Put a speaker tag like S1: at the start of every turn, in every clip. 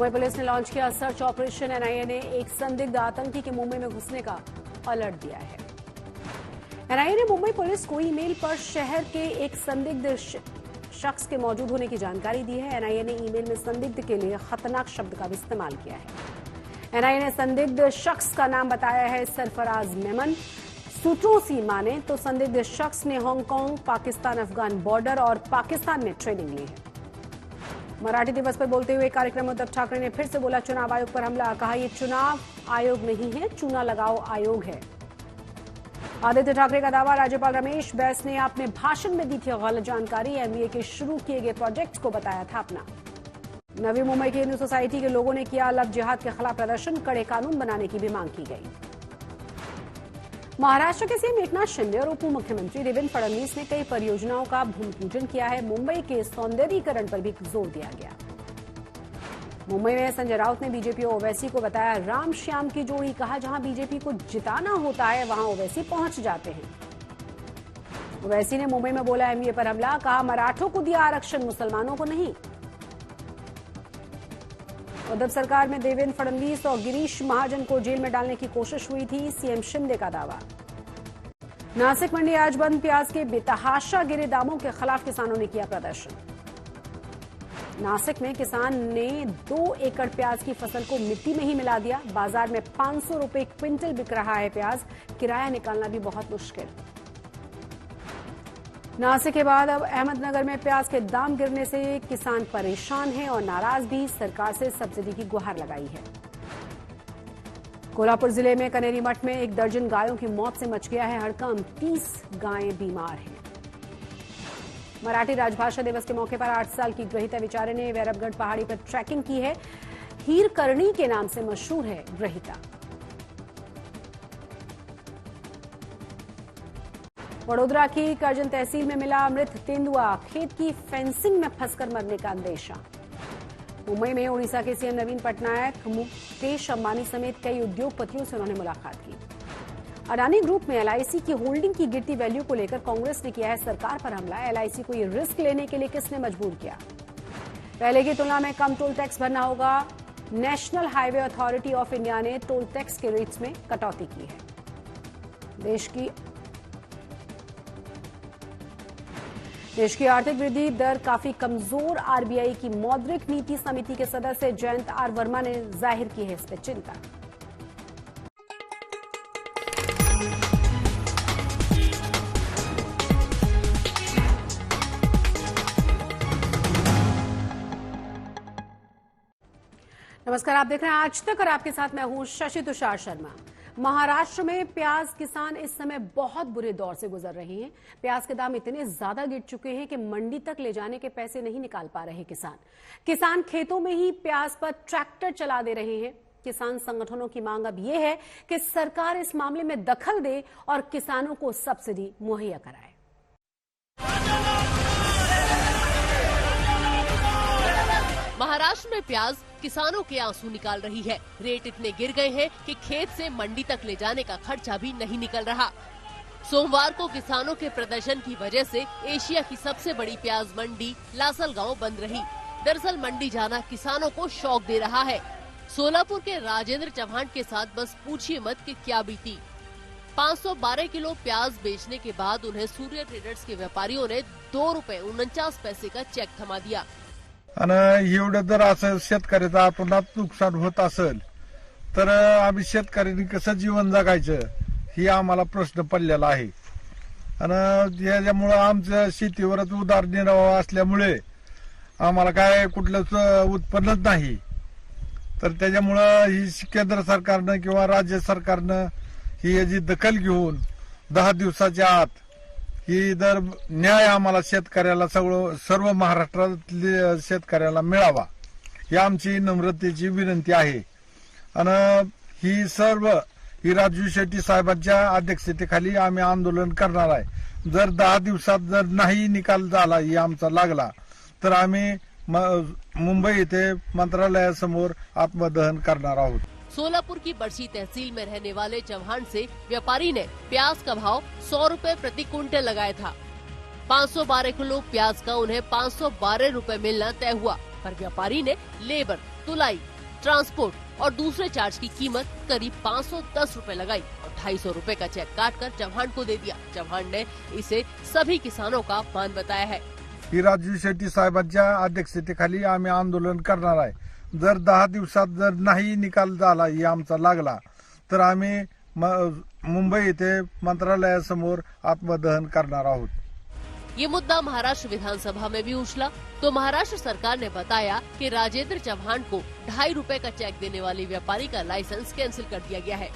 S1: Mumbai police ने launch किया search operation. NIA ने एक संदिग्ध आतंकी के मुंबई में घुसने का अलर्ट दिया है। एनआईए ने मुंबई पुलिस को ईमेल पर शहर के एक संदिग्ध शख्स के मौजूद होने की जानकारी दी है। एनआईए ने ईमेल में संदिग्ध के लिए खतरनाक शब्द का भी इस्तेमाल किया है। एनआईए ने संदिग्ध शख्स का नाम बताया है सरफराज मेमन। सूत्रों से माने तो संदिग्ध शख्स ने हांगकांग, पाकिस्तान अफगान बॉर्डर और पाकिस्तान में ट्रेनिंग ली है। मराठी दिवस पर बोलते हुए कार्यक्रम उद्धव ठाकरे ने फिर से बोला चुनाव आयोग पर हमला। कहा यह चुनाव आयोग नहीं है, चूना लगाओ आयोग है। आदित्य ठाकरे का दावा, राज्यपाल रमेश बैस ने अपने भाषण में दी थी गलत जानकारी। एमबीए के शुरू किए गए प्रोजेक्ट को बताया था अपना। नवी मुंबई के हिंदू सोसाइटी के लोगों ने किया लव जिहाद के खिलाफ प्रदर्शन। कड़े कानून बनाने की भी मांग की गई। महाराष्ट्र के सीएम एकनाथ शिंदे और उप मुख्यमंत्री देवेंद्र फडणवीस ने कई परियोजनाओं का भूमि पूजन किया है। मुंबई के सौंदर्यीकरण पर भी जोर दिया गया। मुंबई में संजय राउत ने बीजेपी और ओवैसी को बताया राम श्याम की जोड़ी। कहा जहां बीजेपी को जिताना होता है वहां ओवैसी पहुंच जाते हैं। ओवैसी ने मुंबई में बोला एमबीए पर हमला। कहा मराठों को दिया आरक्षण, मुसलमानों को नहीं। उद्धव सरकार में देवेंद्र फडणवीस और गिरीश महाजन को जेल में डालने की कोशिश हुई थी, सीएम शिंदे का दावा। नासिक मंडी आज बंद। प्याज के बेतहाशा गिरे दामों के खिलाफ किसानों ने किया प्रदर्शन। नासिक में किसान ने 2 एकड़ प्याज की फसल को मिट्टी में ही मिला दिया। बाजार में 500 रुपए क्विंटल बिक रहा है प्याज। किराया निकालना भी बहुत मुश्किल। नासिक के बाद अब अहमदनगर में प्याज के दाम गिरने से किसान परेशान हैं और नाराज भी। सरकार से सब्सिडी की गुहार लगाई है। कोल्हापुर जिले में कनेरी मठ में 1 दर्जन गायों की मौत से मच गया है हड़कंप। 30 गायें बीमार हैं। मराठी राजभाषा दिवस के मौके पर 8 साल की ग्रहिता विचारे ने वैरवगढ़ पहाड़ी पर ट्रैकिंग की है। हीरकरणी के नाम से मशहूर है ग्रहिता। वडोदरा की करजन तहसील में मिला मृत तेंदुआ। खेत की फेंसिंग में फंसकर मरने का अंदेशा। मुंबई में ओडिशा के सीएम नवीन पटनायक, मुकेश अंबानी समेत कई उद्योगपतियों से उन्होंने मुलाकात की। अडानी ग्रुप में एलआईसी की होल्डिंग की गिरती वैल्यू को लेकर कांग्रेस ने किया है सरकार पर हमला। एलआईसी को ये रिस्क लेने के लिए किसने मजबूर किया? पहले की तुलना में कम टोल टैक्स भरना होगा। National highway authority of India ने टोल टैक्स के रेट्स में कटौती की है। देश की आर्थिक वृद्धि दर काफी कमजोर। आरबीआई की मौद्रिक नीति समिति के सदस्य जयंत आर वर्मा ने जाहिर की है इस पर चिंता। नमस्कार, आप देख रहे हैं आज तक और आपके साथ मैं हूं शशि तुषार शर्मा। महाराष्ट्र में प्याज किसान इस समय बहुत बुरे दौर से गुजर रहे हैं। प्याज के दाम इतने ज्यादा गिर चुके हैं कि मंडी तक ले जाने के पैसे नहीं निकाल पा रहे किसान खेतों में ही प्याज पर ट्रैक्टर चला दे रहे हैं। किसान संगठनों की मांग अब यह है कि सरकार इस मामले में दखल दे और किसानों को सब्सिडी मुहैया कराए।
S2: महाराष्ट्र में प्याज किसानों के आंसू निकाल रही है। रेट इतने गिर गए हैं कि खेत से मंडी तक ले जाने का खर्चा भी नहीं निकल रहा। सोमवार को किसानों के प्रदर्शन की वजह से एशिया की सबसे बड़ी प्याज मंडी लासलगांव बंद रही। दरअसल मंडी जाना किसानों को शौक दे रहा है। सोलापुर के राजेंद्र चौहान के साथ बस पूछिए मत कि क्या बीती। 512 किलो प्याज बेचने के बाद उन्हें सूर्य ट्रेडर्स के व्यापारियों ने ₹2.49 का चेक थमा दिया।
S3: आणि एवढं जर असं शेतकऱ्याचं आतोनात नुकसान होत असेल तर आम्ही शेतकऱ्यांनी कसं जीवन जगायचं ही आम्हाला प्रश्न पडलेला आहे। आणि याच्यामुळे आमच्या शेतीवरच उदरनिर्वाह असल्यामुळे आम्हाला काय कुठलंच उत्पन्नच नाही। तर त्याच्यामुळे ही केंद्र सरकारनं किंवा राज्य सरकारनं ही याची दखल घेऊन 10 दिवसाच्या आत ही जर न्याय आम्हाला शेतकऱ्याला सर्व महाराष्ट्रातल्या शेतकऱ्याला मिळावा ही आमची नम्रतेची विनंती आहे। आणि ही राजू शेट्टी साहेबांच्या अध्यक्षतेखाली आम्ही आंदोलन करणार आहे। जर 10 दिवसात जर नाही निकाल झाला ही आमचा लागला तर आम्ही मुंबई येथे मंत्रालयासमोर आत्मदहन करणार आहोत।
S2: सोलापुर की बड़सी तहसील में रहने वाले चौहान से व्यापारी ने प्याज का भाव 100 रुपए प्रति कुंटल लगाया था। 512 किलो प्याज का उन्हें 512 रुपए मिलना तय हुआ, पर व्यापारी ने लेबर, तुलाई, ट्रांसपोर्ट और दूसरे चार्ज की कीमत करीब 510 रुपए लगाई और 250 रुपए का चेक काटकर चव्हाण को दे दिया। चव्हाण ने इसे सभी किसानों का अपमान बताया है।
S3: राजू शेट्टी साहेबांच्या अध्यक्षतेखाली आम्ही आंदोलन करणार आहे। जर 10 दिवसात जर नाही निकाल झाला ही आमचा लागला तर आम्ही मुंबई येथे मंत्रालयासमोर आत्मदहन करणार आहोत।
S2: ये मुद्दा महाराष्ट्र विधानसभा में भी उछला तो महाराष्ट्र सरकार ने बताया कि राजेंद्र चव्हाण को 2.5 रुपए का चेक देने वाले व्यापारी का लाइसेंस कैंसिल कर दिया गया है।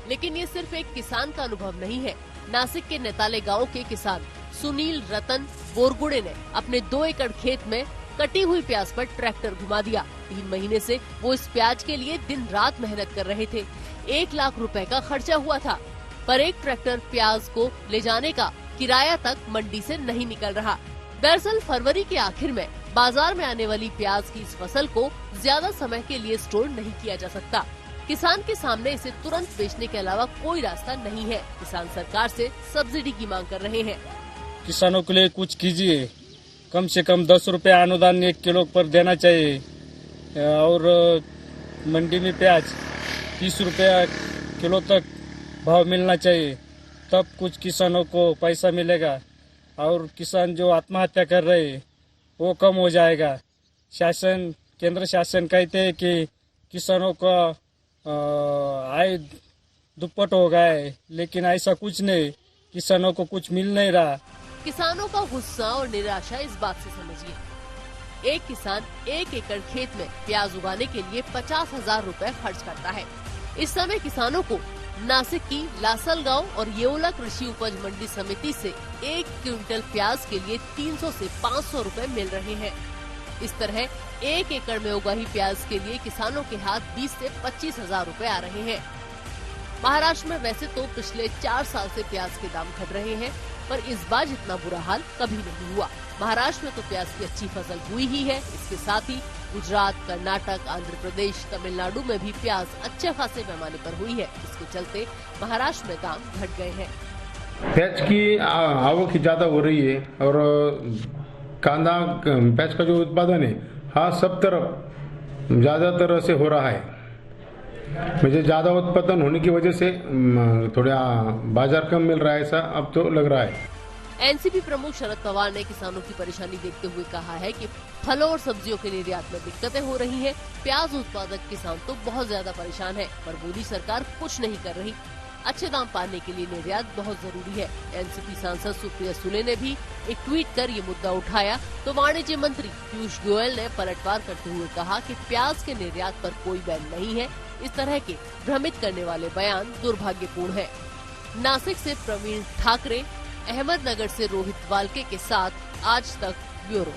S2: लेकिन ये सिर्फ एक किसान का अनुभव नहीं है। नासिक के नेताले गांव के किसान सुनील रतन बोरगुड़े ने अपने 2 एकड़ खेत में कटी हुई प्याज पर ट्रैक्टर घुमा दिया। 3 महीने से वो इस प्याज के लिए दिन रात मेहनत कर रहे थे। 1 लाख रुपए का खर्चा हुआ था, पर एक ट्रैक्टर प्याज को ले जाने का किराया तक मंडी से नहीं निकल रहा। दरअसल फरवरी के आखिर में बाजार में आने वाली प्याज की इस फसल को ज्यादा समय के लिए स्टोर नहीं किया जा सकता। किसान के सामने इसे तुरंत बेचने के अलावा कोई रास्ता नहीं है। किसान सरकार से सब्सिडी की मांग कर रहे हैं।
S4: किसानों के लिए कुछ कीजिए, कम से कम 10 रुपए अनुदान 1 किलो पर देना चाहिए और मंडी में प्याज 30 रुपया किलो तक भाव मिलना चाहिए, तब कुछ किसानों को पैसा मिलेगा और किसान जो आत्महत्या कर रहे हैं वो कम हो जाएगा। शासन, केंद्र शासन कहते हैं कि किसानों का आय दुप्पट हो गया है, लेकिन ऐसा कुछ नहीं, किसानों को कुछ मिल नहीं रहा।
S2: किसानों का गुस्सा और निराशा इस बात से समझिए। एक किसान 1 एकड़ खेत में प्याज उगाने के लिए 50,000 रुपए खर्च करता है। इस समय किसानों को नासिक की लासलगांव और येवला कृषि उपज मंडी समिति से 1 क्विंटल प्याज के लिए 300 से 500 रुपए मिल रहे हैं। इस तरह 1 एकड़ में उगाई प्याज के लिए किसानों के हाथ 20 से 25,000 रुपए आ रहे हैं। महाराष्ट्र में वैसे तो पिछले 4 साल से प्याज के दाम घट रहे हैं, पर इस बार जितना बुरा हाल कभी नहीं हुआ। महाराष्ट्र में तो प्याज की अच्छी फसल हुई ही है। इसके साथ ही गुजरात, कर्नाटक, आंध्र प्रदेश, तमिलनाडु में भी प्याज अच्छे खासे पैमाने पर हुई है। इसके चलते महाराष्ट्र में दाम घट गए हैं।
S5: प्याज की आवक ज्यादा हो रही है और कांदा प्याज का जो उत्पादन है हाँ सब तरफ ज्यादातर से हो रहा है। मुझे ज्यादा उत्पादन होने की वजह से थोड़ा बाजार कम मिल रहा है, ऐसा अब तो लग रहा है।
S2: एनसीपी प्रमुख शरद पवार ने किसानों की परेशानी देखते हुए कहा है कि फलों और सब्जियों के निर्यात में दिक्कतें हो रही हैं। प्याज उत्पादक किसान तो बहुत ज्यादा परेशान है, पर मोदी सरकार कुछ नहीं कर रही। अच्छे दाम पाने के लिए निर्यात बहुत जरूरी है। एनसीपी सांसद सुप्रिया सुले ने भी एक ट्वीट कर ये मुद्दा उठाया तो वाणिज्य मंत्री पीयूष गोयल ने पलटवार करते हुए कहा कि प्याज के निर्यात पर कोई बैन नहीं है। इस तरह के भ्रमित करने वाले बयान दुर्भाग्यपूर्ण है। नासिक से प्रवीण ठाकरे, अहमदनगर से रोहित वाल्के के साथ आज तक ब्यूरो।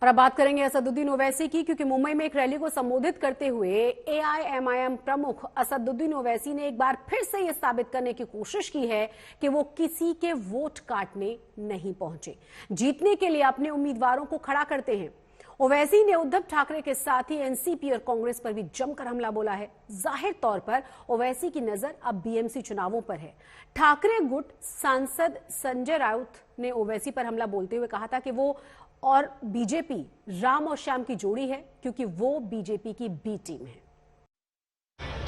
S1: और अब बात करेंगे असदुद्दीन ओवैसी की, क्योंकि मुंबई में एक रैली को संबोधित करते हुए एआईएमआईएम प्रमुख असदुद्दीन ओवैसी ने एक बार फिर से यह साबित करने की कोशिश की है कि वो किसी के वोट काटने नहीं पहुंचे, जीतने के लिए अपने उम्मीदवारों को खड़ा करते हैं। ओवैसी ने उद्धव ठाकरे के साथ ही एनसीपी और कांग्रेस पर भी जमकर हमला बोला है। जाहिर तौर पर ओवैसी की नजर अब बीएमसी चुनावों पर है। ठाकरे गुट सांसद संजय राउत ने ओवैसी पर हमला बोलते हुए कहा था कि वो और बीजेपी राम और श्याम की जोड़ी है, क्योंकि वो बीजेपी की बी टीम है।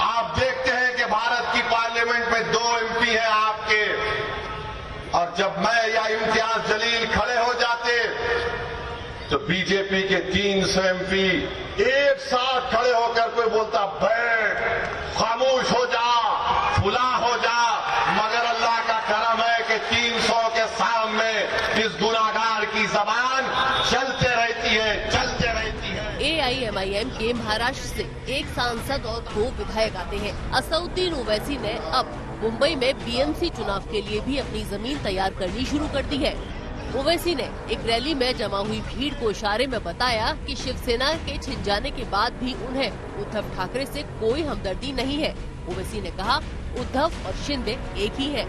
S6: आप देखते हैं कि भारत की पार्लियामेंट में 2 एमपी हैं आपके, और जब मैं या इम्तियाज जलील खड़े हो जाते तो बीजेपी के 300 एमपी एक साथ खड़े होकर कोई बोलता बैठ, खामोश हो जा, फुला हो जा। मगर अल्लाह का करम है कि 300 के सामने इस गुनाहगार की जबान चलते रहती है।
S2: एआईएमआईएम के महाराष्ट्र से एक सांसद और 2 विधायक आते हैं। असदुद्दीन ओवैसी ने अब मुंबई में बीएमसी चुनाव के लिए भी अपनी जमीन तैयार करनी शुरू कर दी है। ओवैसी ने एक रैली में जमा हुई भीड़ को इशारे में बताया कि शिवसेना के छिन जाने के बाद भी उन्हें उद्धव ठाकरे से कोई हमदर्दी नहीं है। ओवैसी ने कहा उद्धव और शिंदे एक ही हैं।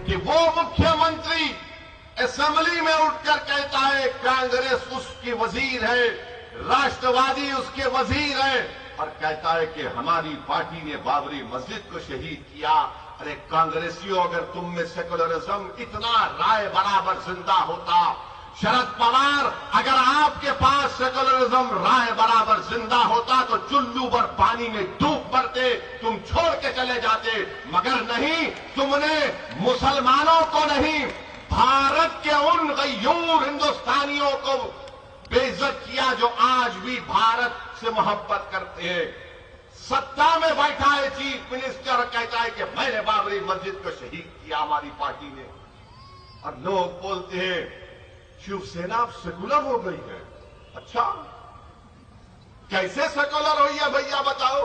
S6: कि वो मुख्यमंत्री असेंबली में उठकर कहता है कांग्रेस उसकी वजीर है, राष्ट्रवादी उसके वजीर है, और कहता है कि हमारी पार्टी ने बाबरी मस्जिद को शहीद किया। अरे कांग्रेसियों, अगर तुम में सेकुलरिज्म इतना राय बराबर जिंदा होता शरद पवार, अगर आपके पास सेकुलरिज्म राय बराबर जिंदा होता तो चुल्लू भर पानी में डूब मरते, तुम छोड़ के चले जाते, मगर नहीं, तुमने मुसलमानों को नहीं, भारत के उन गयूर हिंदुस्तानियों को बेइज्जत किया जो आज भी भारत से मोहब्बत करते हैं। सत्ता में बैठा है चीफ मिनिस्टर, कहता है कि मैंने बाबरी मस्जिद को शहीद किया हमारी पार्टी ने, और लोग बोलते हैं शिवसेना अब सेकुलर हो गई है। अच्छा, कैसे सेकुलर हुई है भैया बताओ?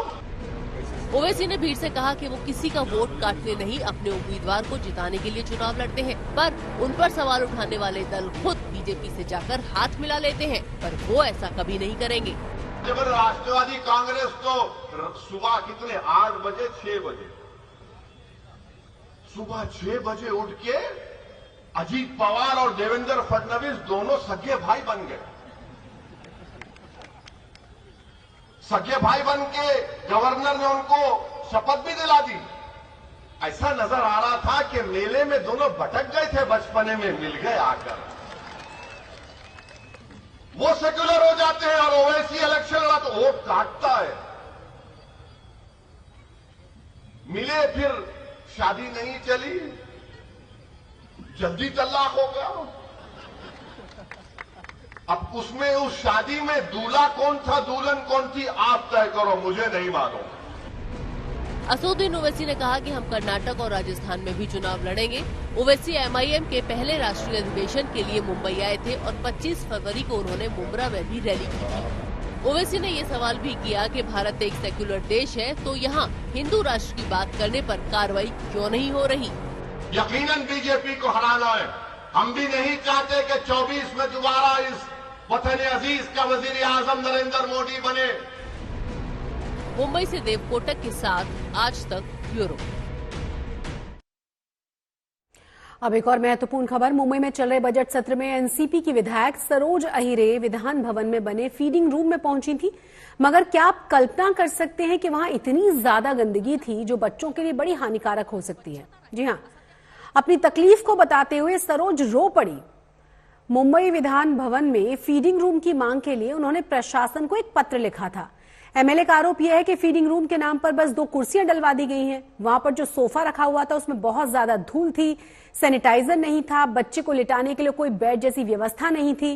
S2: ओवैसी ने भीड़ से कहा कि वो किसी का वोट काटने नहीं, अपने उम्मीदवार को जिताने के लिए चुनाव लड़ते हैं, पर उन पर सवाल उठाने वाले दल खुद बीजेपी से जाकर हाथ मिला लेते हैं, पर वो ऐसा कभी नहीं करेंगे।
S6: जब राष्ट्रवादी कांग्रेस तो सुबह कितने 8 बजे 6 बजे सुबह 6 बजे उठ के अजीत पवार और देवेंद्र फडणवीस दोनों सगे भाई बन गए। सगे भाई बन के गवर्नर ने उनको शपथ भी दिला दी। ऐसा नजर आ रहा था कि मेले में दोनों भटक गए थे, बचपने में मिल गए आकर। वो सेक्युलर हो जाते हैं और ओवैसी इलेक्शन लड़ा तो वोट काटता है। मिले, फिर शादी नहीं चली, जल्दी तलाक हो गया। अब उसमें उस शादी में दूल्हा कौन था दुल्हन कौन थी आप तय करो, मुझे नहीं मालूम।
S2: असदुद्दीन ओवैसी ने कहा कि हम कर्नाटक और राजस्थान में भी चुनाव लड़ेंगे। ओवैसी एमआईएम के पहले राष्ट्रीय अधिवेशन के लिए मुंबई आए थे और 25 फरवरी को उन्होंने मुंब्रा में भी रैली की थी। ओवैसी ने ये सवाल भी किया कि भारत एक सेक्युलर देश है, तो यहाँ हिंदू राष्ट्र की बात करने पर कार्रवाई क्यों नहीं हो रही?
S6: यकीनन बीजेपी को हराना है। हम भी नहीं चाहते कि 24 में दोबारा इस वतन अजीज का वजीर आजम नरेंद्र मोदी बने।
S2: मुंबई से देव कोटक के साथ आज तक ब्यूरो।
S1: अब एक और महत्वपूर्ण खबर, मुंबई में चल रहे बजट सत्र में एनसीपी की विधायक सरोज अहिरे विधान भवन में बने फीडिंग रूम में पहुंची थी, मगर क्या आप कल्पना कर सकते हैं कि वहां इतनी ज्यादा गंदगी थी जो बच्चों के लिए बड़ी हानिकारक हो सकती है। जी हां, अपनी तकलीफ को बताते हुए सरोज रो पड़ी। मुंबई विधान भवन में फीडिंग रूम की मांग के लिए उन्होंने प्रशासन को एक पत्र लिखा था। एमएलए का आरोप यह है कि फीडिंग रूम के नाम पर बस 2 कुर्सियां डलवा दी गई हैं। वहां पर जो सोफा रखा हुआ था उसमें बहुत ज्यादा धूल थी, सैनिटाइजर नहीं था, बच्चे को लिटाने के लिए कोई बेड जैसी व्यवस्था नहीं थी।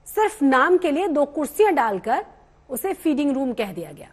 S1: सिर्फ नाम के लिए 2 कुर्सियां डालकर उसे फीडिंग रूम कह दिया गया।